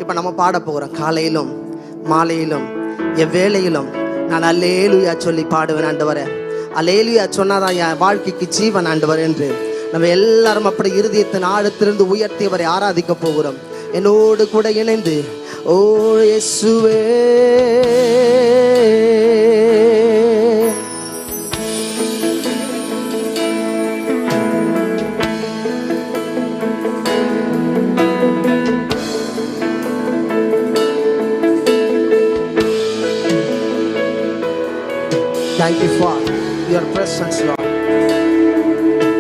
இப்போ நம்ம பாட போகிறோம். காலையிலும் மாலையிலும் எவ்வேளையிலும் நான் அல்லேலூயா சொல்லி பாடுவேன் ஆண்டவரே. அல்லேலூயா சொன்னாதான் என் வாழ்க்கைக்கு ஜீவன் ஆண்டவர் என்று நம்ம எல்லாரும் அப்படி இருதயத்தின் ஆழத்திலிருந்து உயர்த்தியவரை ஆராதிக்க போகிறோம். என்னோடு கூட இணைந்து ஓ இயேசுவே Thank you for your presence, Lord.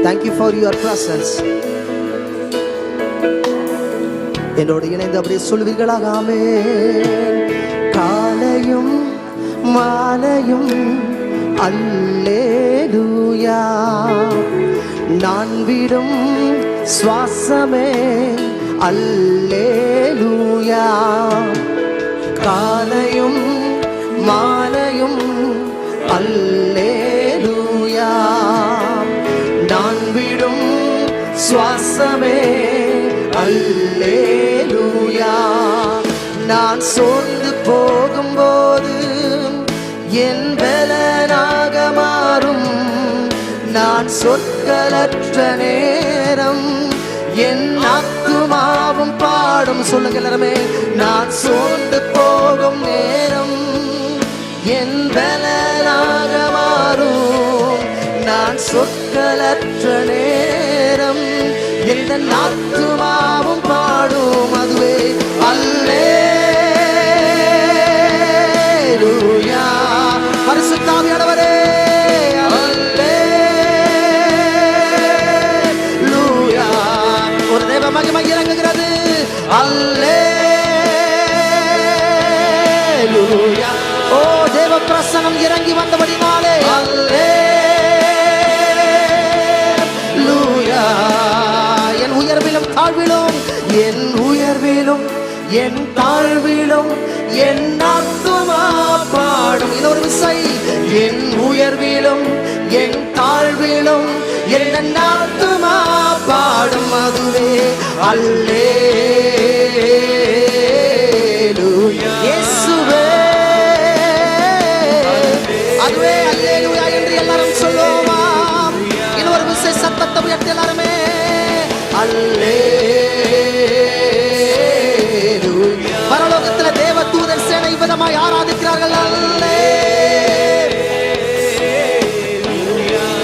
Thank you for your presence. என்னோடு இணைந்து அப்படியே சொல்வீர்களாக. ஆமென். காலையும் மாலையும் அல்லேலூயா, நான் விடும் சுவாசமே அல்லேலூயா. காலையும் மாலையும் அல்லேலூயா, நான் விடும் சுவாசமே அல்லேலூயா. நான் சோர்ந்து போகும்போது என் பலனாக மாறும், நான் சொற்களற்ற நேரம் என் ஆத்துமாவும் பாடும். சொல்லுங்க எல்லாருமே. நான் சோர்ந்து போகும் நேரம் என் பலனாக மாறும், நான் சொற்களற்ற நேரம் எந்த ஆத்துமாவும் பாடும். அதுவே அல்லேலூயா. பரிசுத்த ஆவியானவரே அல்லேலூயா. ஒரு தேவ மகிமை இறங்குகிறது. அல்லேலூயா. ஓ தேவ பிரசன்னம் இறங்கி வந்தபடினாலே அல்லேலூயா. என் உயர்விலும் தாழ்விலும், என் உயர்விலும் என் தாழ்விலும் என் ஆத்துமா பாடும். இன்னொரு விசை. என் உயர்விலும் என் தாழ்விலும் என் ஆத்துமா பாடும். அதுவே அல்லேலூயா. இயேசுவே அதுவே அல்லேலூயா என்று எல்லாரும் சொல்லுவோமா? இன்னொரு விசை சத்தத்தை உயர்த்தி எல்லாருமே அல்லேலூயா. பரலோகத்தில் தேவ தூதர் சேனை விதமாய் ஆராதிக்கிறார்கள். அல்லேலூயா.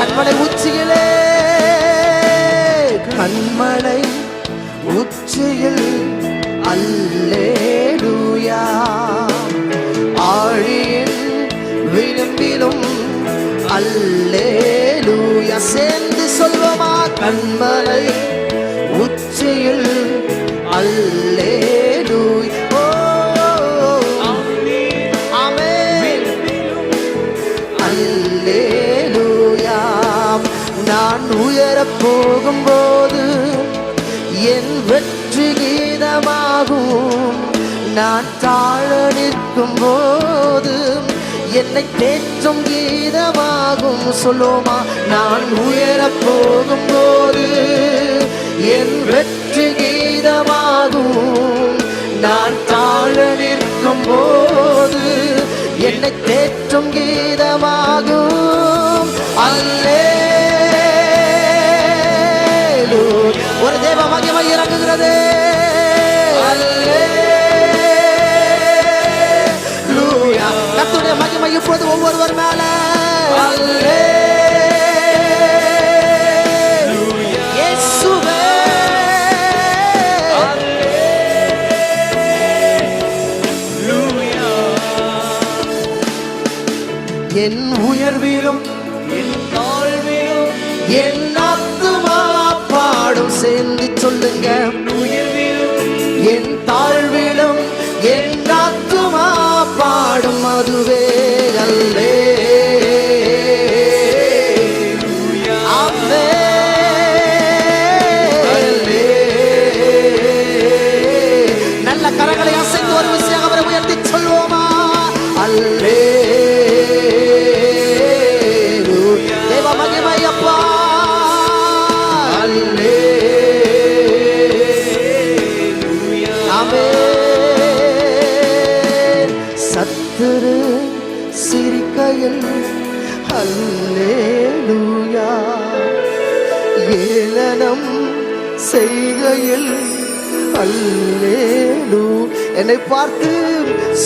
கண்மலை உச்சியிலே, கண்மலை உச்சியில் அல்லேலூயா. ஆழியின் விளிம்பிலும் அல்லேலூயா. சேர்ந்து சொல்வோமா? கண்மலை உச்சியில் அல்லேலூயா. ஓ ஆமென். அல்லேலூயா. நான் உயரப் போகும்போது என் வெற்றி கீதமாகும், நான் தாழ நிற்கும் போது என்னை தேற்றும் கீதமாகும். சொல்லுமா? நான் உயரப் போகும்போது என் வெற்றி கீதமாகும், நான் தாழ நிற்கும் போது என்னை தேற்றும் கீதமாகும். அல்லேலூயா. ஒரு தேவ மகிமை இறங்குகிறது. அல்லேலூயா. கர்த்தருடைய மகிமை இப்போது ஒவ்வொருவர் மேல. அல்லேலூயா. இயேசுவே அல்லேலூயா. என் உயர்விலும் என் தாழ்விலும் என் ஆத்துமா பாடும். சேர்ந்து சொல்லுங்க. உயர்விலும் என் தாழ்விலும் என் ஆத்துமா பாடும். அதுவே அல்லேலூயா. ஆமென். நல்ல கரங்களை அசைத்து ஒரு விஷயம் அவரை உயர்த்தி சொல்வோமா? அல்லேலூயா. தேவ மகிமை அப்பா. அல்லேலூயா. ஆமென். செய்கையில் அல்லேலூயா, ஏளனம் செய்கையில் அல்லேலூ. என்னை பார்த்து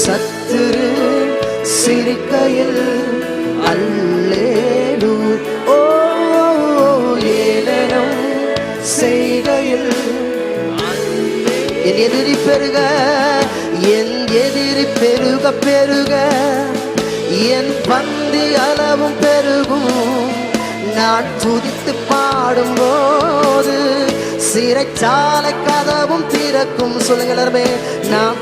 சத்துரு சிரிக்கையில் அல்லேலூ. ஓ ஏளனம் செய்கையில் என் எதிரி பெருக, என் எதிரி பெருக பெருக, என் பந்தி அளவும் பெருகும். நான் துதித்து பாடும்போது சிறைச்சாலை கதவும் திறக்கும். சொல்லுங்க எல்லாருமே, நான்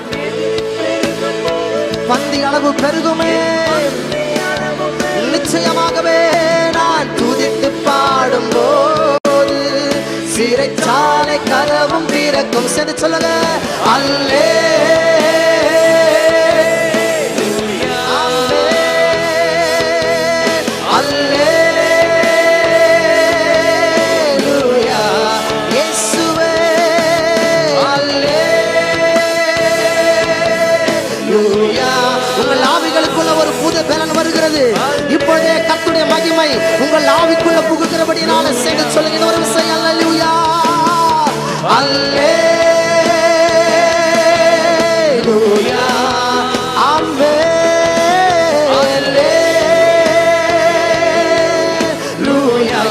பந்தி அளவு பெருகுமே, நிச்சயமாகவே நான் துதித்து பாடும்போது சிறைச்சாலை கதவும் திறக்கும். சரி சொல்லுங்க, அல்லே இப்பொழுதே கர்த்தருடைய மகிமை உங்கள் ஆவிக்குள்ள புகுகிறபடினால சேர்ந்து சொல்லுங்க இன்னொரு விஷயம். அல்லேலூயா, அல்லேலூயா, அல்லேலூயா.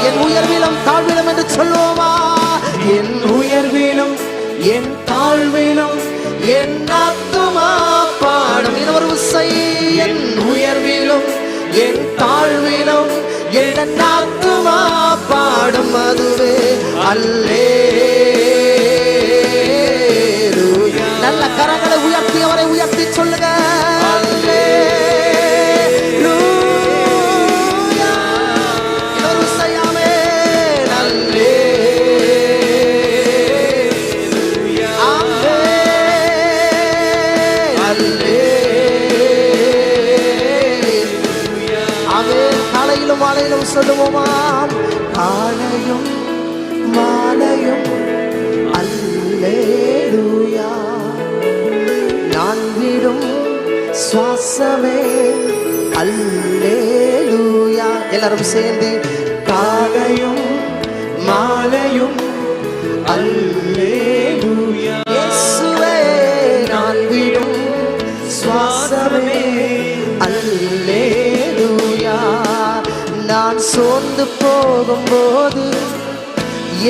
என் உயர்விலும் தாழ்விலும் என்று சொல்லுவோமா? என் உயர்விலும் என் தாழ்விலும் என் ஆத்துமா பாடும். இன்னொரு விஷயம், என் உயர்விலும் என் தாழ்விலும் என் ஆத்துமா பாடும். அதுவே அல்லேலூயா. நல்ல கரங்களை உயர்த்தி அவரை உயர்த்தி சொல்லுங்க. அல்லேலூயா. இன்னொரு செய்யாமே, அல்லேலூயா, காலையிலும் மாலையிலும் சொல்லுவோமா? காலையும் மாலையும் அல்லேலூயா, நான் விடும் சுவாசமே அல்லேலூயா. எல்லாரும் சேர்ந்து காலையும் மாலையும் அல்லேலூயா. இயேசுவே நான் விடும் சுவாசமே அல்லேலூயா. நான் சோர்ந்து போகும்போது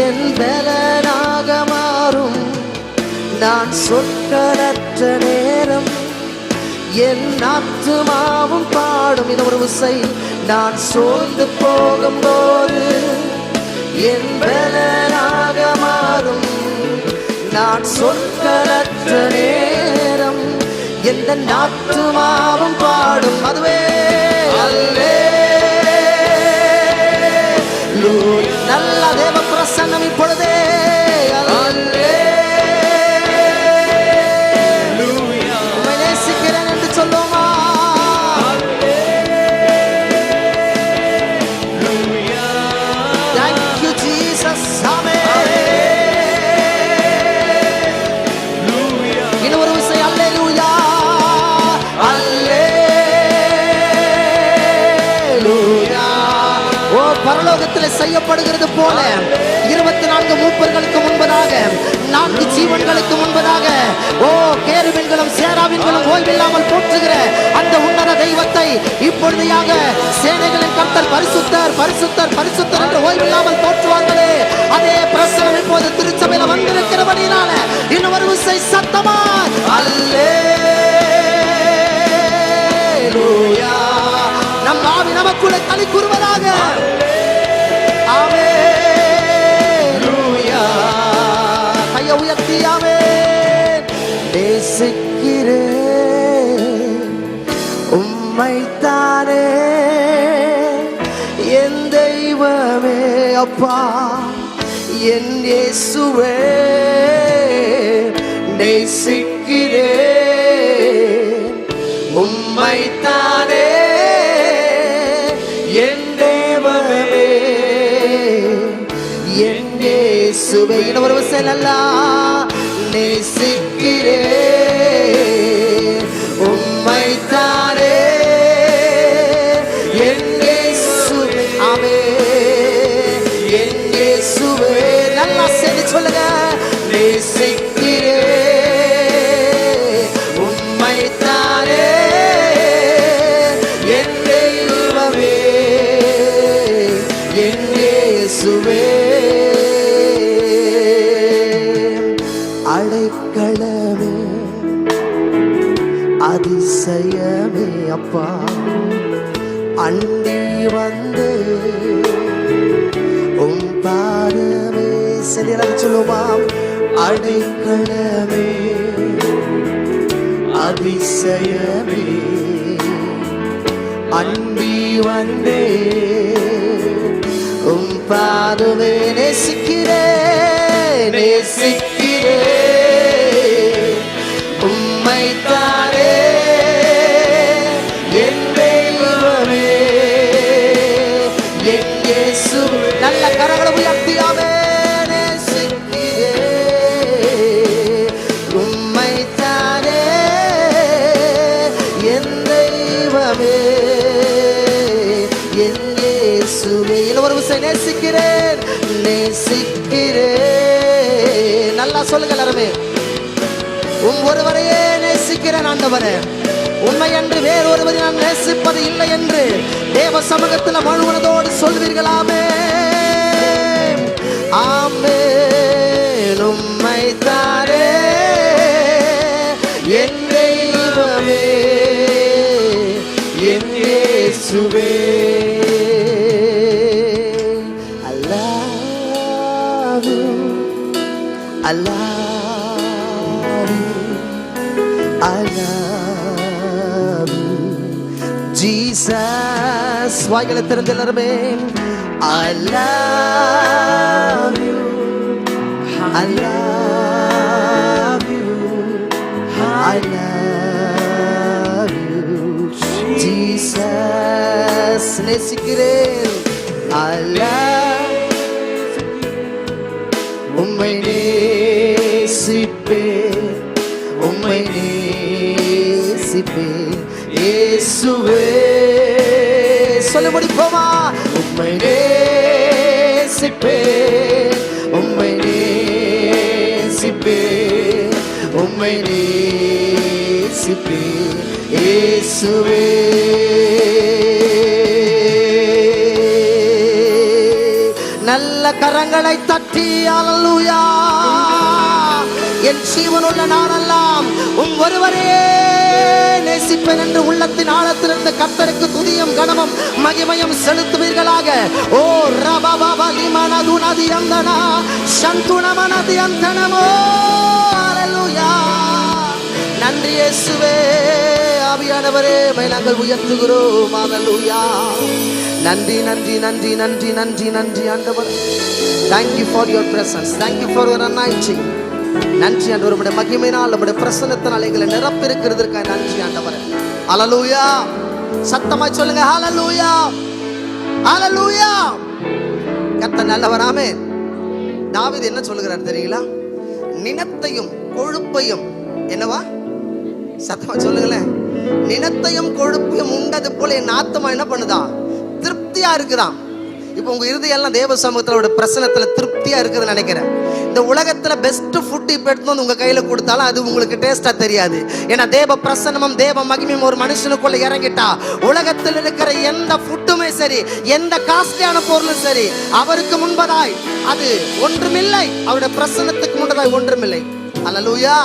என் பலனாக மாறும். நான் சொற்களற்ற நேரம் என் ஆத்துமாவும் பாடும். இது ஒரு விசை. நான் சோர்ந்து போகும்போது என் பலனாக மாறும். நான் சொற்களற்ற நேரம் எந்த ஆத்துமாவும் பாடும். அதுவே அல்லேலூயா. நல்ல தேவ பிரசன்னம் இப்பொழுதே அல்லேலூயா. உம்மை நேசிக்கிறேன் என்று சொல்லுமா? அல்லேலூயா. Thank you Jesus. அல்லேலூயா. இன்னொரு விஷயம், அல்லேலூயா, அல்லேலூயா. ஓ பரலோகத்தில் செய்யப்படுகிறது போல 24 மூப்பர்களுக்கு முன்பதாக, 4 ஜீவன்களுக்கு முன்பதாக, ஓ கேருபீன்களும் சேராபீன்களும் ஓய்வில்லாமல் போற்றுகிற அந்த உன்னத தெய்வத்தை இப்பொழுதையாக சேனைகளின் கர்த்தர் பரிசுத்தர் பரிசுத்தர் பரிசுத்தர் என்று ஓய்வில்லாமல் போற்றுவார்களே, அதே பிரசனம் இப்போது திருச்சபையில வந்திருக்கிறபடினால இன்னொரு விசை சத்தமா அல்லேலூயா. நம் ஆவி நமக்குள்ளே களி கூறுவதாக. ஆமென். கையை உயர்த்தி ஆமென். நேசிக்கிறேன் உம்மைத்தானே என் தெய்வமே அப்பா, என் இயேசுவே. நேசிக்கிறேன் உம்மைத்தானே என் தேவமே, என் இயேசுவே. இன்னொரு விஷயம், நல்லா நேசிக்கிறேன் உம்மைத்தானே அதிசயமே அப்பா அண்டி வந்து உம் பாதமே சரியாக சொல்லுவாம் அடைக்கலமே அதிசயமே அண்டி வந்தே உம் பாதமே நேசிக்கிறேன் உம்மை தாரே என் தெய்வமே என் இயேசு. நல்ல கரங்களை உயர்த்தியாவே நேசிக்கிறேன் உம்மை தாரே என் தெய்வமே என் இயேசுவே. ஒரு விஷயம் நேசிக்கிறேன் நல்லா சொல்லுங்க எல்லாருமே. ஒருவரையே நேசிக்கிறேன் ஆண்டவரே, உண்மை என்று வேறொருவரை நான் நேசிப்பது இல்லை என்று தேவ சமூகத்தில் முழுவதோடு சொல்வீர்களாமே. ஆமென். உம்மை தாரே என் தெய்வமே என் இயேசுவே. I love you, I love you, I love you, Jesus. வாய்களை திறந்து எல்லாருமே I love you, I love you, I love you, Jesus. நேசிக்கிறேன் I love உம்மை நேசிப்பேன் உம்மை நேசிப்பேன் இயேசுவே. சொல்ல முடியுமா? உம்மை நேசிப்பேன் உம்மை நேசிப்பேன் உம்மை நேசிப்பேன் இயேசுவே. நல்ல கரங்களை தட்டி அல்லேலூயா. என் ஜீவனுள்ள நாளெல்லாம் உம் ஒருவரே நேசிப்பேன் என்று உள்ளத்தின் ஆழத்திலிருந்து கர்த்தருக்கு துதியும் கனமும் மகிமையும் செலுத்துவீர்களாக. ஓ ரபபப லிமனது நதியந்தனா சந்துணமனதி அந்தனமோ அல்லேலூயா. நன்றி இயேசுவே. ஆவியானவரே நாங்கள் உயர்த்துகிறோம். அல்லேலூயா. நன்றி நன்றி நன்றி நன்றி நன்றி நன்றி ஆண்டவர். Thank you for your presence. Thank you for your anointing. நன்றி ஆண்டவர். உம்முடைய மகிமையினால் உம்முடைய பிரசன்னத்தினால் எங்களை நிரப்பி இருக்கிறதற்காக நன்றி ஆண்டவர். அல்லேலூயா. சத்தமாய் சொல்லுங்க அல்லேலூயா அல்லேலூயா. கர்த்தர் நல்லவர். ஆமென். தாவீது என்ன சொல்லுகிறார் தெரியுங்களா? நினத்தையும் கொழுப்பையும் என்னவா சத்தமா சொல்லுங்களேன். நினத்தையும் கொழுப்பையும் உண்டது போல என் ஆத்மா என்ன பண்ணுதான்? திருப்தியா இருக்குதான். இப்போ உங்க இருதயெல்லாம் தேவ சமூகத்தோட பிரசனத்துல திருப்தியா இருக்குதுன்னு நினைக்கிறேன். இந்த உலகத்துல பெஸ்ட் ஃபுட் இப்ப எடுத்து வந்து உங்க கையில கொடுத்தாலும் அது உங்களுக்கு டேஸ்டா தெரியாது. ஏன்னா தேவ பிரசன்னமும் தேவ மகிமையும் ஒரு மனுஷனுக்குள்ள இறங்கிட்டா உலகத்தில் இருக்கிற எந்த ஃபுட்டுமே சரி, எந்த காஸ்ட்லியான பொருளும் சரி, அவருக்கு முன்பதாய் அது ஒன்றுமில்லை. அவருடைய பிரசன்னத்துக்கு முன்பதாய் ஒன்றுமில்லை. அல்லேலூயா.